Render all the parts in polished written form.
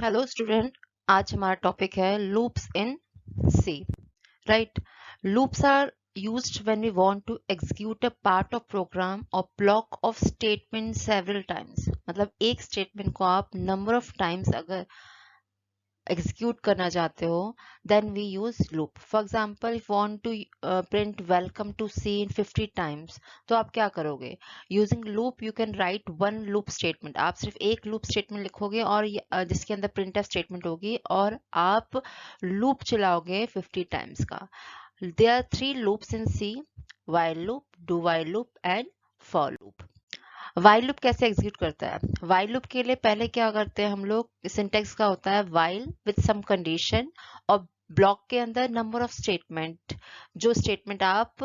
Hello student, आज हमारा topic है loops in C. Right. Loops are used when we want to execute a part of program or block of statement several times. मतलब एक statement को आप number of times अगर execute करना चाहते हो, then we use loop. For example, if you want to print welcome to C in 50 times, तो आप क्या करोगे? Using loop you can write one loop statement. आप सिर्फ एक loop statement लिखोगे और जिसके अंदर printf statement होगी और आप loop चलाओगे 50 times का. There are 3 loops in C: while loop, do while loop and for loop. While loop कैसे एग्जीक्यूट करता है? वाइल लूप के लिए पहले क्या करते हैं हम लोग, सिंटेक्स का होता है वाइल विद सम कंडीशन और ब्लॉक के अंदर नंबर ऑफ स्टेटमेंट, जो स्टेटमेंट आप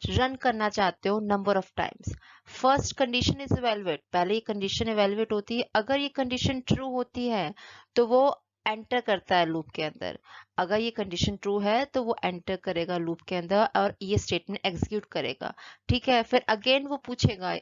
रन करना चाहते हो number of times. First condition is evaluate. पहले ये कंडीशन इवैल्यूएट होती है. अगर ये कंडीशन ट्रू होती है तो वो एंटर करता है लूप के अंदर. अगर ये कंडीशन ट्रू है तो वो एंटर करेगा लूप के अंदर और ये स्टेटमेंट एग्जीक्यूट करेगा. ठीक है. फिर अगेन वो पूछेगा,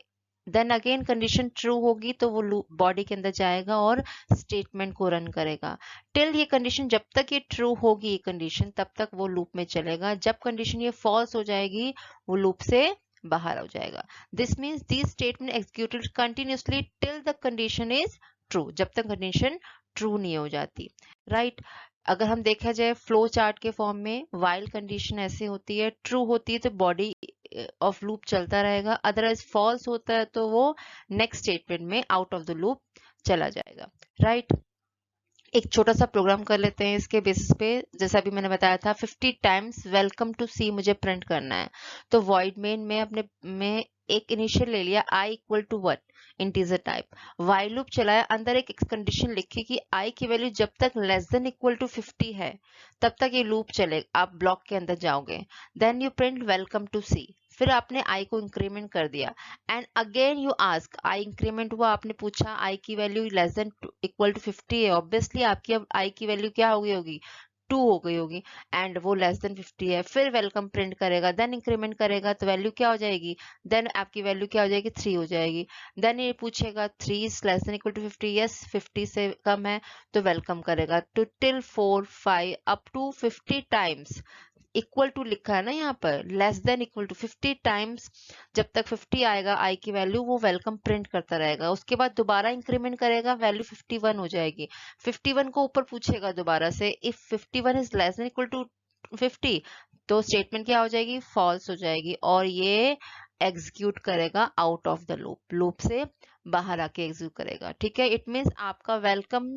देन अगेन कंडीशन ट्रू होगी तो वो लूप बॉडी के अंदर जाएगा और स्टेटमेंट को रन करेगा. टिल ये कंडीशन, जब तक ये ट्रू होगी ये कंडीशन, तब तक वो लूप में चलेगा. जब कंडीशन ये फॉल्स हो जाएगी वो लूप से बाहर हो जाएगा. This means this statement executed continuously till the condition is true. जब तक कंडीशन ट्रू नहीं हो जाती. राइट. अगर हम देखा जाए फ्लो चार्ट के फॉर्म में, वाइल कंडीशन ऐसे होती है, ट्रू होती है तो बॉडी ऑफ लूप चलता रहेगा, अदरवाइज फॉल्स होता है तो वो नेक्स्ट स्टेटमेंट में आउट ऑफ द लूप चला जाएगा. राइट. एक छोटा सा प्रोग्राम कर लेते हैं इसके बेसिस पे. जैसा अभी मैंने बताया था 50 टाइम्स वेलकम टू सी मुझे प्रिंट करना है, तो वॉइड मेन में अपने में एक इनिशियल ले लिया i equal to 1 integer type. While loop चलाया, अंदर एक कंडीशन लिखी कि i की वैल्यू जब तक लेस देन इक्वल टू 50 है तब तक ये लूप चलेगा. आप ब्लॉक के अंदर जाओगे, then you print welcome to C. फिर आपने i को इंक्रीमेंट कर दिया and again you ask, i increment हुआ, आपने पूछा i की value less than equal to 50 है. ऑब्वियसली आपकी अब i की वैल्यू क्या हो गई होगी? 2 हो गई होगी एंड वो लेस देन 50 है. फिर वेलकम प्रिंट करेगा, देन इंक्रीमेंट करेगा तो वैल्यू क्या हो जाएगी? देन आपकी वैल्यू क्या हो जाएगी? 3 हो जाएगी. देन ये पूछेगा 3 is less than equal to 50. Yes, 50 से कम है तो वेलकम करेगा. Two till 4 5 up to 50 times. Equal to लिखा है ना यहाँ पर, less than equal to 50 times. जब तक 50 आएगा i की वैल्यू, वो वेलकम प्रिंट करता रहेगा. उसके बाद दोबारा इंक्रीमेंट करेगा, वैल्यू 51 हो जाएगी. 51 को ऊपर पूछेगा दोबारा से, if 51 is less than equal to 50 तो स्टेटमेंट क्या हो जाएगी? फॉल्स हो जाएगी और ये एग्जीक्यूट करेगा out of the loop. Loop से बाहर आके एग्जीक्यूट करेगा. ठीक है. इट मीन्स आपका वेलकम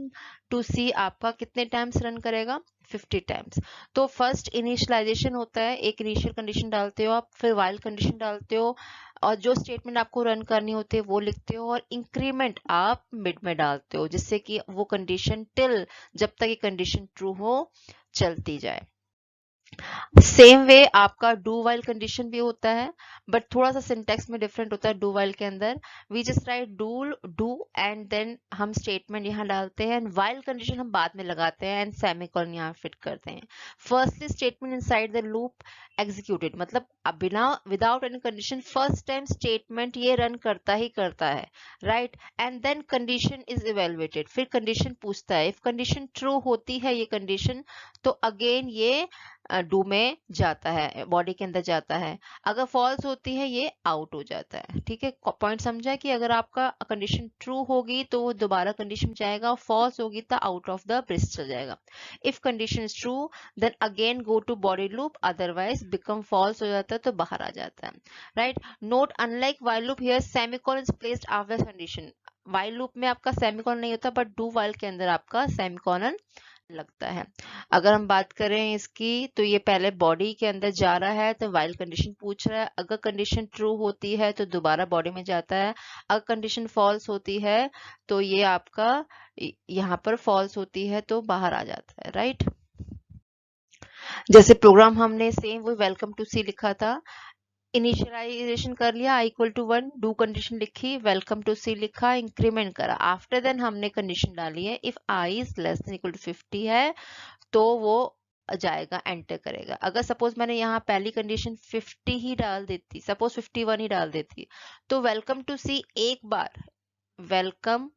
टू सी आपका कितने टाइम्स रन करेगा? 50 टाइम्स. तो फर्स्ट इनिशियलाइजेशन होता है, एक इनिशियल कंडीशन डालते हो आप, फिर वाइल कंडीशन डालते हो और जो स्टेटमेंट आपको रन करनी होती है वो लिखते हो और इंक्रीमेंट आप मिड में डालते हो, जिससे कि वो कंडीशन टिल जब तक ये कंडीशन ट्रू हो चलती जाए. सेम वे आपका डू वाइल कंडीशन भी होता है, बट थोड़ा सा सिंटेक्स में डिफरेंट होता है. डू वाइल के अंदर we just write do and then हम स्टेटमेंट यहाँ डालते हैं एंड वाइल कंडीशन हम बाद में लगाते हैं एंड सेमीकोलन यहाँ फिट करते हैं. Firstly statement inside the loop executed, मतलब बिना without any condition first time statement ये रन करता ही करता है. Right. And then condition is evaluated. फिर कंडीशन पूछता है, इफ कंडीशन ट्रू होती है ये कंडीशन तो अगेन ये डू में जाता है, बॉडी के अंदर जाता है. अगर फॉल्स होती है ये आउट हो जाता है. ठीक है. पॉइंट समझा कि अगर आपका कंडीशन ट्रू होगी तो वो दोबारा कंडीशन जाएगा और फॉल्स होगी तो आउट ऑफ द ब्रिस्ट चल जाएगा. If condition is true then again go to body loop, otherwise become false हो जाता है तो बाहर आ जाता है. Right. Note, unlike while loop here semicolon is placed after condition. While loop में आपका सेमीकोलन नहीं होता, बट डू वाइल के अंदर आपका सेमीकोलन लगता है. अगर हम बात करें इसकी तो ये पहले बॉडी के अंदर जा रहा है तो वाइल कंडीशन पूछ रहा है. अगर कंडीशन ट्रू होती है तो दोबारा बॉडी में जाता है. अगर कंडीशन फॉल्स होती है तो ये आपका यहाँ पर फॉल्स होती है तो बाहर आ जाता है. राइट. जैसे प्रोग्राम हमने सेम वो वेलकम टू सी लिखा था, इनिशियलाइजेशन कर लिया, i equal to 1, do condition लिखी, वेलकम टू सी लिखा, इंक्रीमेंट करा. आफ्टर देन हमने कंडीशन डाली है, if i is less than equal to 50 है तो वो जाएगा, एंटर करेगा. अगर सपोज मैंने यहाँ पहली कंडीशन 50 ही डाल देती, सपोज 51 ही डाल देती, तो वेलकम टू सी एक बार वेलकम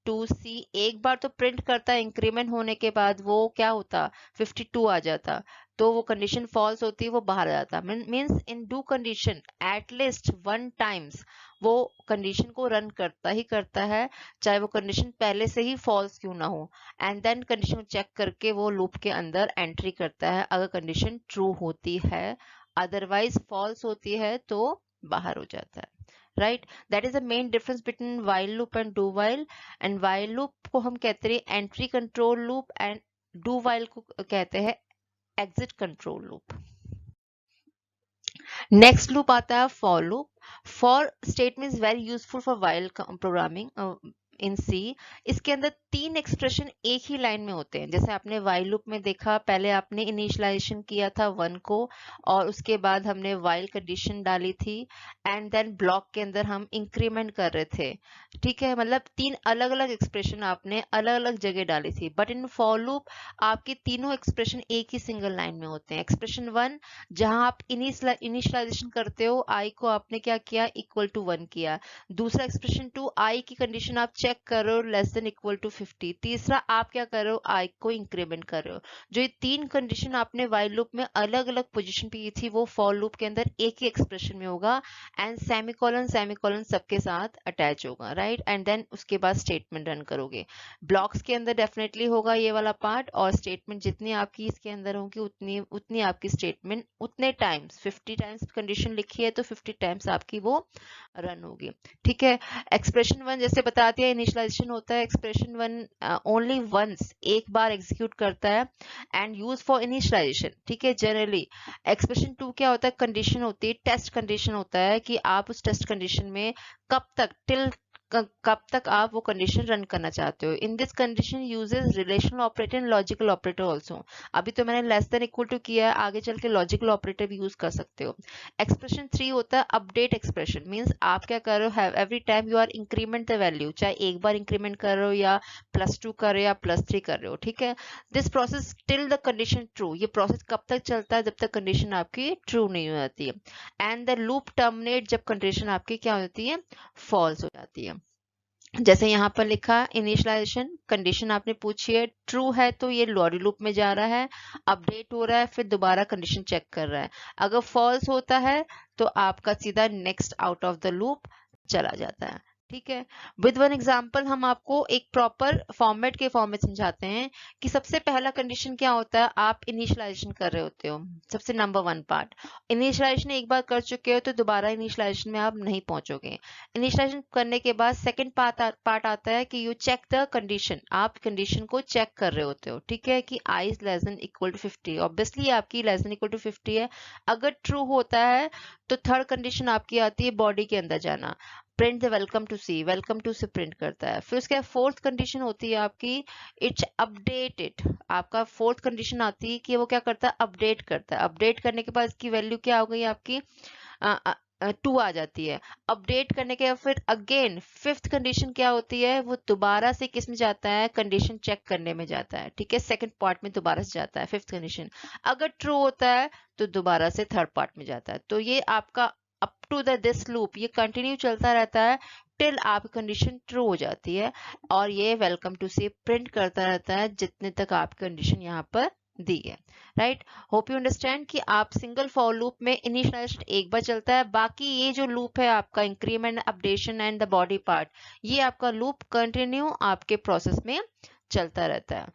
52C एक बार तो प्रिंट करता है, इंक्रीमेंट होने के बाद वो क्या होता 52 आ जाता, तो वो कंडीशन फॉल्स होती है, वो बाहर आ जाता। Means in do condition at least 1 times वो कंडीशन को रन करता ही करता है, चाहे वो कंडीशन पहले से ही फॉल्स क्यों ना हो, एंड देन कंडीशन को चेक करके वो लूप के अंदर एंट्री करता है अगर कंडीशन ट्रू होती है, अदरवाइज फॉल्स होती है तो बाहर हो जाता है। Right, that is the main difference between while loop and do while। And while loop को हम कहते हैं entry control loop, and do while को कहते हैं exit control loop. Next loop आता है for loop. For statement is very useful for while programming in C. इसके अंदर 3 एक्सप्रेशन एक ही लाइन में होते हैं। जैसे आपने while लूप में देखा, पहले आपने इनिशियलाइजेशन किया था 1 को, और उसके बाद हमने while कंडीशन डाली थी, एंड देन ब्लॉक के अंदर हम इंक्रीमेंट कर रहे थे। ठीक है, मतलब 3 अलग अलग एक्सप्रेशन आपने अलग अलग जगह डाली थी। बट इन फॉर लूप आपके तीनों एक्सप्रेशन एक ही सिंगल लाइन में होते हैं। एक्सप्रेशन 1 जहां आप इनिशियलाइजेशन करते हो, आई को आपने क्या किया, इक्वल टू 1 किया। दूसरा एक्सप्रेशन 2, आई की कंडीशन आप चेक कर रहे हो लेस देन इक्वल टू 50। तीसरा आप क्या कर रहे हो, आई को इंक्रीमेंट कर रहे हो। जो ये 3 कंडीशन आपने while लूप में अलग अलग पोजीशन पे की थी, वो फॉर लूप के अंदर एक ही एक्सप्रेशन में होगा, एंड सेमीकोलन सबके साथ अटैच होगा। राइट, एंड देन उसके बाद स्टेटमेंट रन करोगे। ब्लॉक्स के अंदर डेफिनेटली होगा ये वाला पार्ट, और स्टेटमेंट जितनी आपकी इसके अंदर होगी उतनी उतनी आपकी स्टेटमेंट उतने टाइम्स, 50 टाइम्स कंडीशन लिखी है तो 50 टाइम्स आपकी वो रन होगी। ठीक है, एक्सप्रेशन 1 जैसे बता दिया इनिशियलाइजेशन होता है, एक्सप्रेशन 1 ओनली वंस, एक बार एग्जीक्यूट करता है, एंड यूज फॉर इनिशियलाइजेशन। ठीक है, जनरली एक्सप्रेशन 2 क्या होता है, कंडीशन होती है, टेस्ट कंडीशन होता है कि आप उस टेस्ट कंडीशन में कब तक आप वो कंडीशन रन करना चाहते हो। In this condition uses relational operator and logical operator also. अभी तो मैंने लेस देन इक्वल टू किया है, आगे चल के लॉजिकल ऑपरेटर भी यूज कर सकते हो। एक्सप्रेशन 3 होता है अपडेट एक्सप्रेशन। मीन्स आप क्या कर रहे हो, every time you are increment the value, चाहे एक बार इंक्रीमेंट कर रहे हो या +2 कर रहे हो या +3 कर रहे हो। ठीक है, this process till the condition true. ये प्रोसेस कब तक चलता है, जब तक कंडीशन आपकी ट्रू नहीं हो जाती है। एंड द लूप टर्मिनेट जब कंडीशन आपकी क्या हो जाती है, फॉल्स हो जाती है। जैसे यहाँ पर लिखा इनिशियलाइजेशन कंडीशन आपने पूछी है, ट्रू है तो ये लॉरी लूप में जा रहा है, अपडेट हो रहा है, फिर दोबारा कंडीशन चेक कर रहा है। अगर फॉल्स होता है तो आपका सीधा next out of the loop चला जाता है। ठीक है, विद वन एग्जांपल हम आपको एक प्रॉपर फॉर्मेट के फॉर्म में समझाते हैं कि सबसे पहला कंडीशन क्या होता है, आप इनिशियलाइजेशन कर रहे होते हो। सबसे नंबर 1 पार्ट, इनिशियलाइजेशन एक बार कर चुके हो तो दोबारा इनिशियलाइजेशन में आप नहीं पहुंचोगे। इनिशियलाइजेशन करने के बाद सेकंड पार्ट आता है कि यू चेक द कंडीशन। आप कंडीशन को चेक कर रहे होते हो। ठीक है, कि I is less than equal to 50। Obviously आपकी लेस देन इक्वल टू 50 है। अगर ट्रू होता है तो थर्ड कंडीशन आपकी आती है बॉडी के अंदर जाना, print the welcome to C, welcome to से प्रिंट करता है। फिर उसके बाद फोर्थ कंडीशन होती है आपकी इट्स अपडेटेड। आपका फोर्थ कंडीशन आती है कि वो क्या करता है, अपडेट करता है। अपडेट करने के बाद इसकी वैल्यू क्या हो गई आपकी 2 आ जाती है। अपडेट करने के बाद फिर अगेन फिफ्थ कंडीशन क्या होती है, वो दोबारा से किस में जाता है, कंडीशन चेक करने में जाता है। ठीक है, सेकंड पार्ट में दोबारा से जाता है फिफ्थ कंडीशन। अगर ट्रू होता है तो दोबारा से थर्ड पार्ट में जाता है। तो ये आपका up to the this loop ये कंटिन्यू चलता रहता है टिल आप कंडीशन ट्रू हो जाती है, और ये वेलकम टू से प्रिंट करता रहता है जितने तक आप कंडीशन यहाँ पर दी है। राइट, होप यू अंडरस्टैंड कि आप सिंगल फॉर लूप में इनिशियलाइजेशन एक बार चलता है, बाकी ये जो लूप है आपका increment, updation and the body part, ये आपका लूप कंटिन्यू आपके प्रोसेस में चलता रहता है।